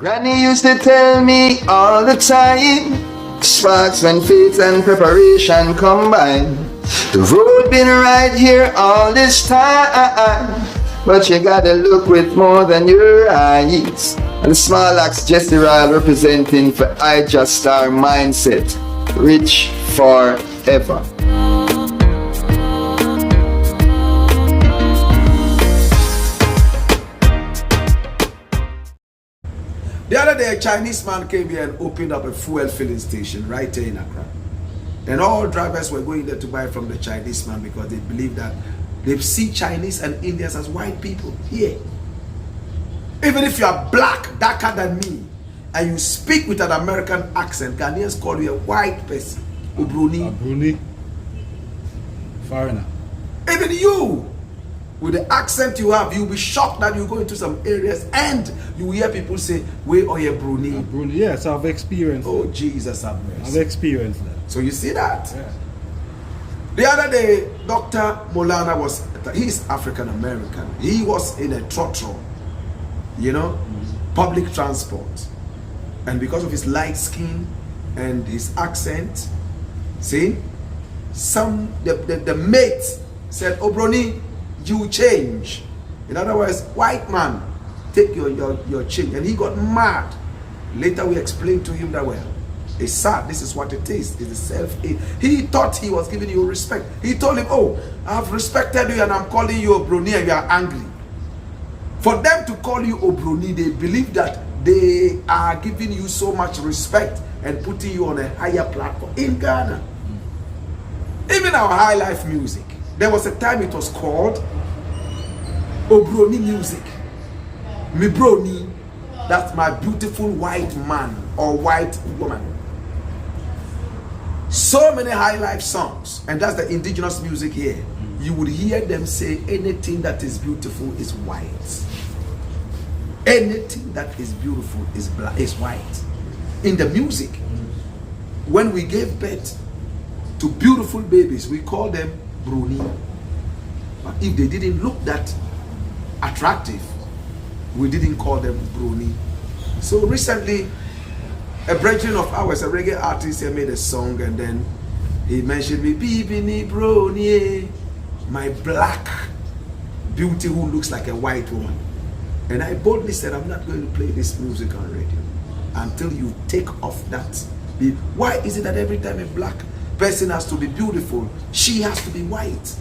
Granny used to tell me all the time, sparks when faith and preparation combine. The road been right here all this time, but you gotta look with more than your eyes. And small axe Jesse Ryle representing for I Just Star Mindset, rich forever. The other day, a Chinese man came here and opened up a fuel filling station right here in Accra. And all drivers were going there to buy from the Chinese man because they believe that they see Chinese and Indians as white people here. Even if you are black, darker than me, and you speak with an American accent, Ghanaians call you a white person. Ubruni. Bruni. Foreigner. Even you, with the accent you have, you'll be shocked that you go into some areas and you hear people say, "We are a Bruni." Bruni, yes, I've experienced. Oh, Jesus have mercy. I've experienced that. So you see that? Yeah. The other day, Dr. Molana he's African American. He was in a trotro, public transport. And because of his light skin and his accent, see, the mate said, "Oh, Brony, you change." In other words, white man, take your change. And he got mad. Later we explained to him that, well, it's sad, this is what it is. It's a self-hate. He thought he was giving you respect. He told him, "Oh, I've respected you and I'm calling you Obroni and you are angry." For them to call you Obroni, they believe that they are giving you so much respect and putting you on a higher platform. In Ghana, even our high life music, there was a time it was called Obroni music. Mi broni, that's my beautiful white man or white woman. So many high life songs, and that's the indigenous music here. You would hear them say anything that is beautiful is white. Anything that is beautiful is black, is white. In the music, when we gave birth to beautiful babies, we call them bruni. But if they didn't look that attractive, we didn't call them bruni. So recently, a brethren of ours, a reggae artist, he made a song and then he mentioned me, "Bibini bruni, my black beauty who looks like a white woman." And I boldly said, "I'm not going to play this music on radio until you take off that." Why is it that every time a black person has to be beautiful, she has to be white?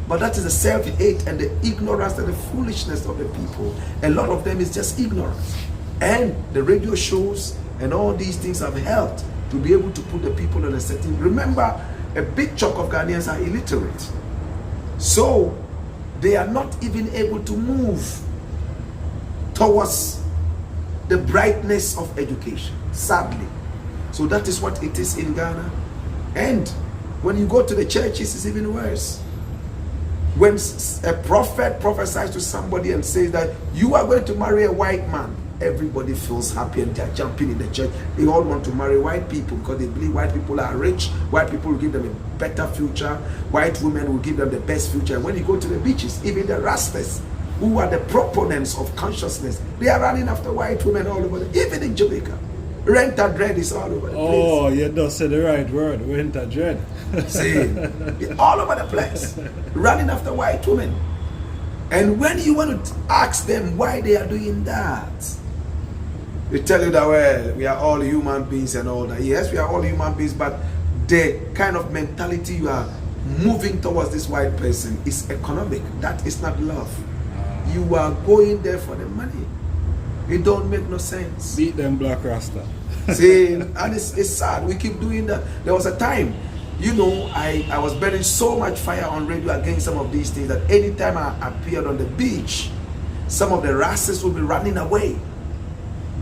But that is the self-hate and the ignorance and the foolishness of the people. A lot of them is just ignorance. And the radio shows and all these things have helped to be able to put the people on a certain. Remember, a big chunk of Ghanaians are illiterate. So they are not even able to move towards the brightness of education, sadly. So that is what it is in Ghana. And when you go to the churches, it's even worse. When a prophet prophesies to somebody and says that you are going to marry a white man, everybody feels happy and they're jumping in the church. They all want to marry white people because they believe white people are rich. White people will give them a better future. White women will give them the best future. And when you go to the beaches, even the Rastas, who are the proponents of consciousness, they are running after white women all over even in Jamaica. Rent a dread is all over the place. Oh, you just said the right word, rent a dread. See, all over the place, running after white women. And when you want to ask them why they are doing that, they tell you that, well, we are all human beings and all that. Yes, we are all human beings, but the kind of mentality you are moving towards this white person is economic. That is not love. You are going there for the money. It don't make no sense. Beat them Black Rasta. See, and it's sad. We keep doing that. There was a time, I was burning so much fire on radio against some of these things that anytime I appeared on the beach, some of the Rastas would be running away.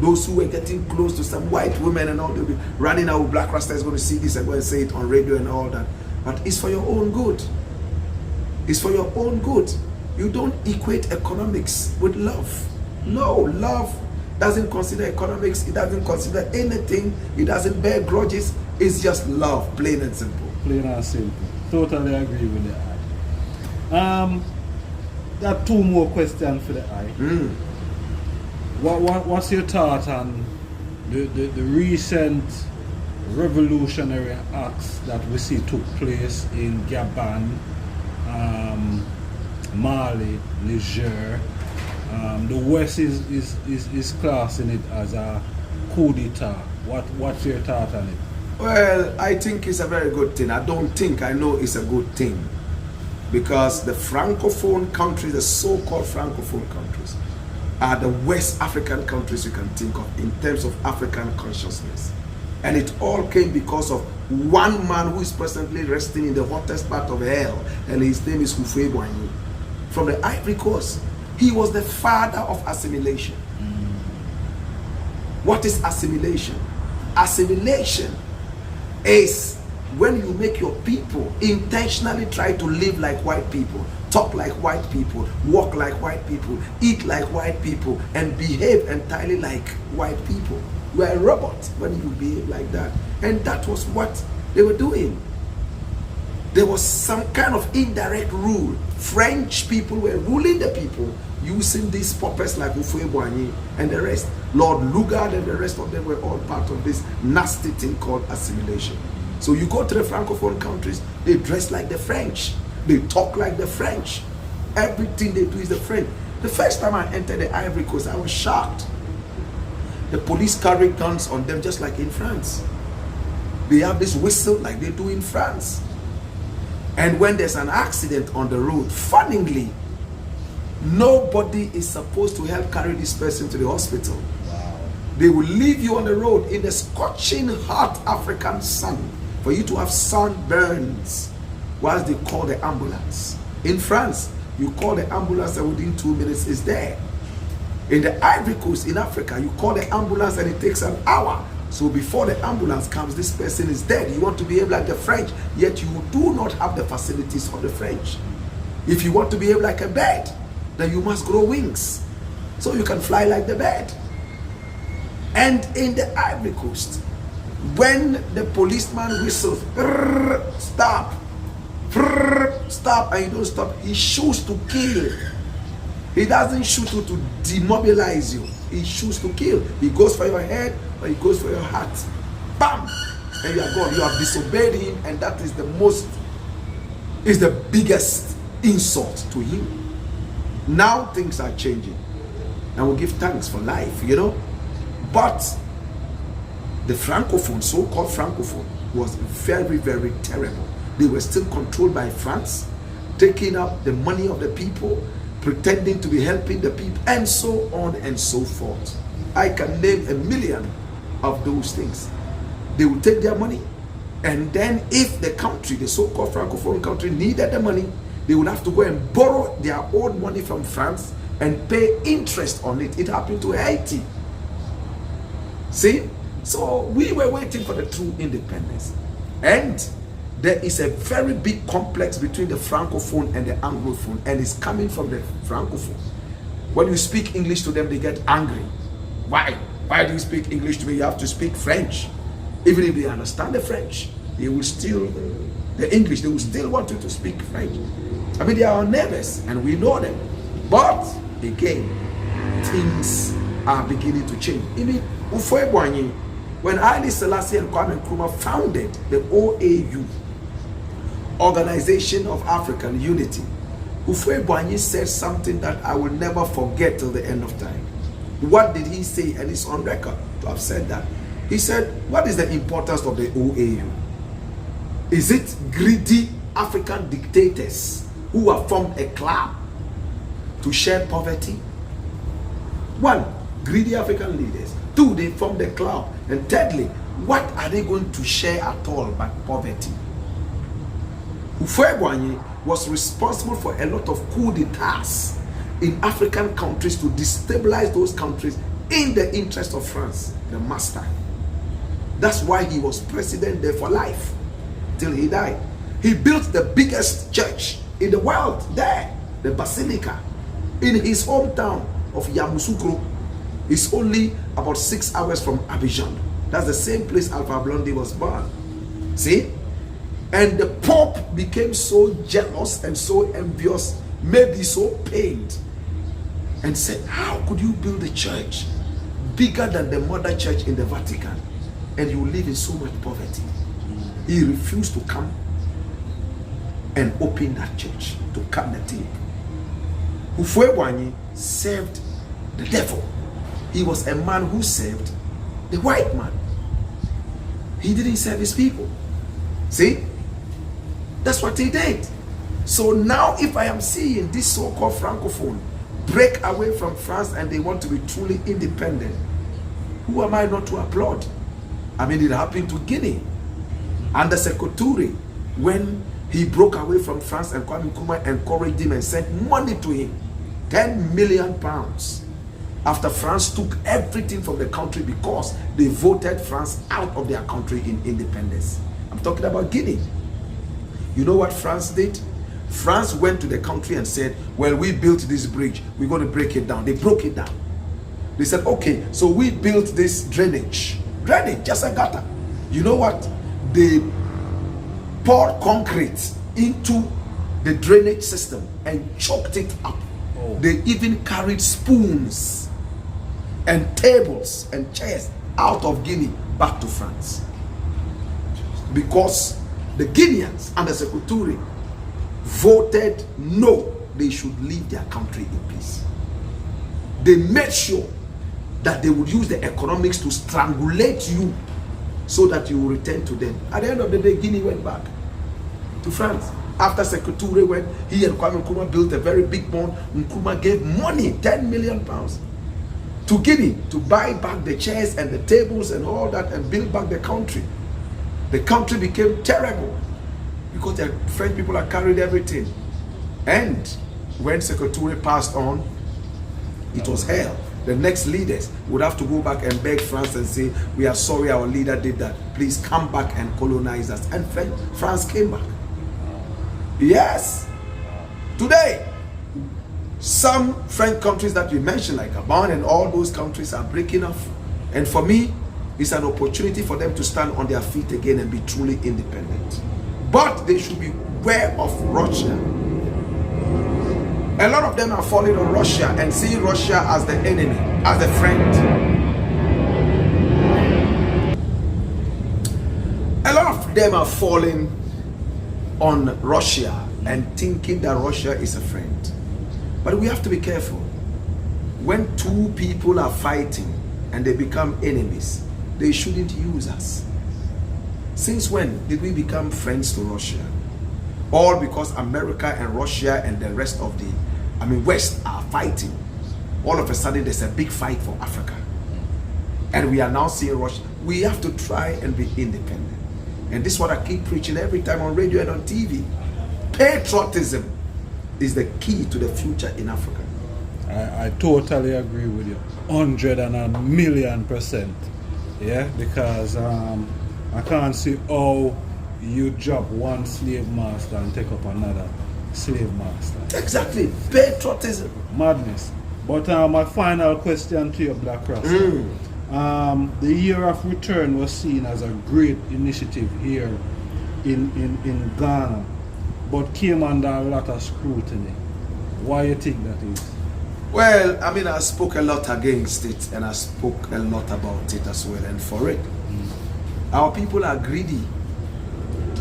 Those who were getting close to some white women and all, they'll be running out. Black Rasta is going to see this and go and say it on radio and all that. But it's for your own good. It's for your own good. You don't equate economics with love. No, love doesn't consider economics. It doesn't consider anything. It doesn't bear grudges. It's just love, plain and simple. Plain and simple. Totally agree with that. There are two more questions for the eye. What's your thought on the recent revolutionary acts that we see took place in Gabon, Mali, Niger? The West is classing it as a coup d'etat. What's your thought on it? Well, I think it's a very good thing. I don't think, I know it's a good thing. Because the Francophone countries, the so-called Francophone countries, are the West African countries you can think of in terms of African consciousness. And it all came because of one man who is presently resting in the hottest part of hell, and his name is Houphouët-Boigny, from the Ivory Coast. He was the father of assimilation. What is assimilation? Assimilation is when you make your people intentionally try to live like white people, talk like white people, walk like white people, eat like white people, and behave entirely like white people. You are a robot when you behave like that. And that was what they were doing. There was some kind of indirect rule. French people were ruling the people using these puppets like Houphouët-Boigny and the rest. Lord Lugard and the rest of them were all part of this nasty thing called assimilation. So you go to the Francophone countries, they dress like the French. They talk like the French. Everything they do is the French. The first time I entered the Ivory Coast, I was shocked. The police carry guns on them just like in France. They have this whistle like they do in France. And when there's an accident on the road, funnily, nobody is supposed to help carry this person to the hospital. Wow. They will leave you on the road in the scorching hot African sun for you to have sunburns whilst they call the ambulance. In France, you call the ambulance and within 2 minutes it's there. In the Ivory Coast, in Africa, you call the ambulance and it takes an hour. So before the ambulance comes, this person is dead. You want to behave like the French, yet you do not have the facilities for the French. If you want to behave like a bird, then you must grow wings so you can fly like the bird. And in the Ivory Coast, when the policeman whistles, stop, stop, and you don't stop, he shoots to kill. He doesn't shoot to demobilize you. He shoots to kill. He goes for your head or he goes for your heart. Bam! And you are gone. You have disobeyed him, and that is the biggest insult to him. Now things are changing. And we give thanks for life, you know. But the Francophone, so-called Francophone, was very, very terrible. They were still controlled by France, taking up the money of the people, pretending to be helping the people, and so on and so forth. I can name a million of those things. They will take their money, and then if the country, the so-called Francophone country, needed the money, they would have to go and borrow their own money from France and pay interest on it. It happened to Haiti. See? So we were waiting for the true independence. And there is a very big complex between the Francophone and the Anglophone, and it's coming from the Francophone. When you speak English to them, they get angry. Why? Why do you speak English to me? You have to speak French. Even if they understand the French, they will still, the English, they will still want you to speak French. I mean, they are our neighbors, and we know them. But, again, things are beginning to change. Even Houphouët-Boigny, when Haile Selassie and Kwame Nkrumah founded the OAU, Organization of African Unity, Houphouët-Boigny said something that I will never forget till the end of time. What did he say? And it's on record to have said that. He said, what is the importance of the OAU? Is it greedy African dictators who have formed a club to share poverty? One, greedy African leaders. Two, they formed a club. And thirdly, what are they going to share at all but poverty? Houphouët-Boigny was responsible for a lot of coups d'etats in African countries to destabilize those countries in the interest of France, the master. That's why he was president there for life till he died. He built the biggest church in the world there, the Basilica, in his hometown of Yamoussoukro. It's only about 6 hours from Abidjan. That's the same place Alpha Blondy was born. See? And the Pope became so jealous and so envious, maybe so pained. and said, how could you build a church bigger than the mother church in the Vatican and you live in so much poverty? He refused to come and open that church, to cut the tape. Ufwebwanyi served the devil. He was a man who served the white man. He didn't serve his people. See? That's what he did. So now if I am seeing this so-called Francophone break away from France and they want to be truly independent, who am I not to applaud? I mean, it happened to Guinea. Under Sekou Touré, when he broke away from France and Kwame Nkrumah encouraged him and sent money to him, 10 million pounds. After France took everything from the country because they voted France out of their country in independence. I'm talking about Guinea. You know what France did? France went to the country and said, well, we built this bridge, we're going to break it down. They broke it down. They said, okay, so we built this drainage, just a gutter. You know what? They poured concrete into the drainage system and choked it up. Oh. They even carried spoons and tables and chairs out of Guinea back to France. Because the Guineans under Sekou Touré voted no, they should leave their country in peace. They made sure that they would use the economics to strangulate you so that you will return to them. At the end of the day, Guinea went back to France. After Sekou Touré went, he and Kwame Nkrumah built a very big bond. Nkrumah gave money, 10 million pounds, to Guinea to buy back the chairs and the tables and all that and build back the country. The country became terrible because the French people had carried everything. And when Sekou Touré passed on, it was hell. The next leaders would have to go back and beg France and say, we are sorry our leader did that. Please come back and colonize us. And France came back. Yes. Today, some French countries that we mentioned, like Gabon and all those countries, are breaking off. And for me, it's an opportunity for them to stand on their feet again and be truly independent. But they should be aware of Russia. A lot of them are falling on Russia and seeing Russia as the enemy, as a friend. A lot of them are falling on Russia and thinking that Russia is a friend. But we have to be careful. When two people are fighting and they become enemies, they shouldn't use us. Since when did we become friends to Russia? All because America and Russia and the rest of the West are fighting. All of a sudden there's a big fight for Africa. And we are now seeing Russia. We have to try and be independent. And this is what I keep preaching every time on radio and on TV. Patriotism is the key to the future in Africa. I totally agree with you. 100,000,000%. Yeah, because I can't see how you drop one slave master and take up another slave master. Exactly. Patriotism. Madness. But my final question to you, Blakk Rasta. The year of return was seen as a great initiative here in Ghana, but came under a lot of scrutiny. Why do you think that is? Well, I spoke a lot against it and I spoke a lot about it as well. And for it, our people are greedy.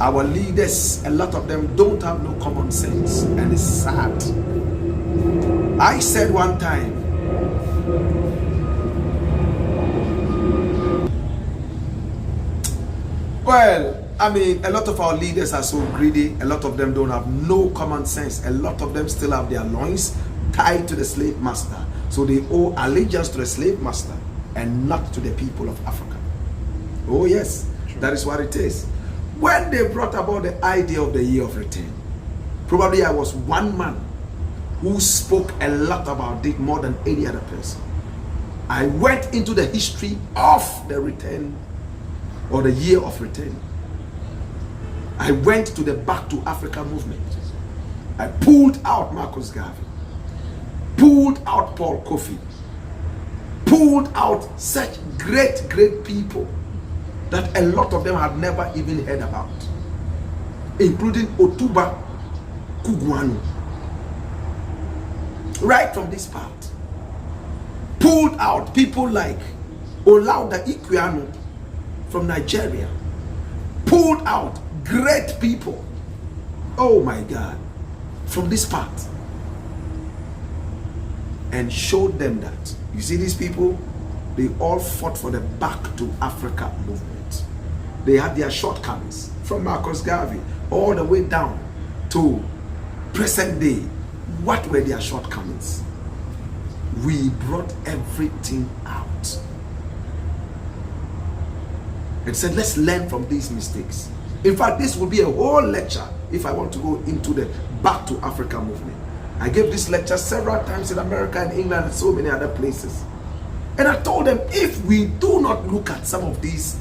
Our leaders, a lot of them don't have no common sense, and it's sad. I said one time, well, a lot of our leaders are so greedy. A lot of them don't have no common sense. A lot of them still have their loins tied to the slave master. So they owe allegiance to the slave master and not to the people of Africa. Oh yes, true. That is what it is. When they brought about the idea of the year of return, probably I was one man who spoke a lot about it more than any other person. I went into the history of the return or the year of return. I went to the Back to Africa movement. I pulled out Marcus Garvey, pulled out Paul Kofi, pulled out such great people that a lot of them had never even heard about, including Otuba Kugwanu. Right from this part, pulled out people like Olaudah Equiano from Nigeria, pulled out great people, oh my God, from this part, and showed them that, you see these people, they all fought for the Back to Africa movement. They had their shortcomings, from Marcus Garvey all the way down to present day. What were their shortcomings? We brought everything out and said, let's learn from these mistakes. In fact, this will be a whole lecture if I want to go into the Back to Africa movement. I gave this lecture several times in America and England and so many other places. And I told them, if we do not look at some of these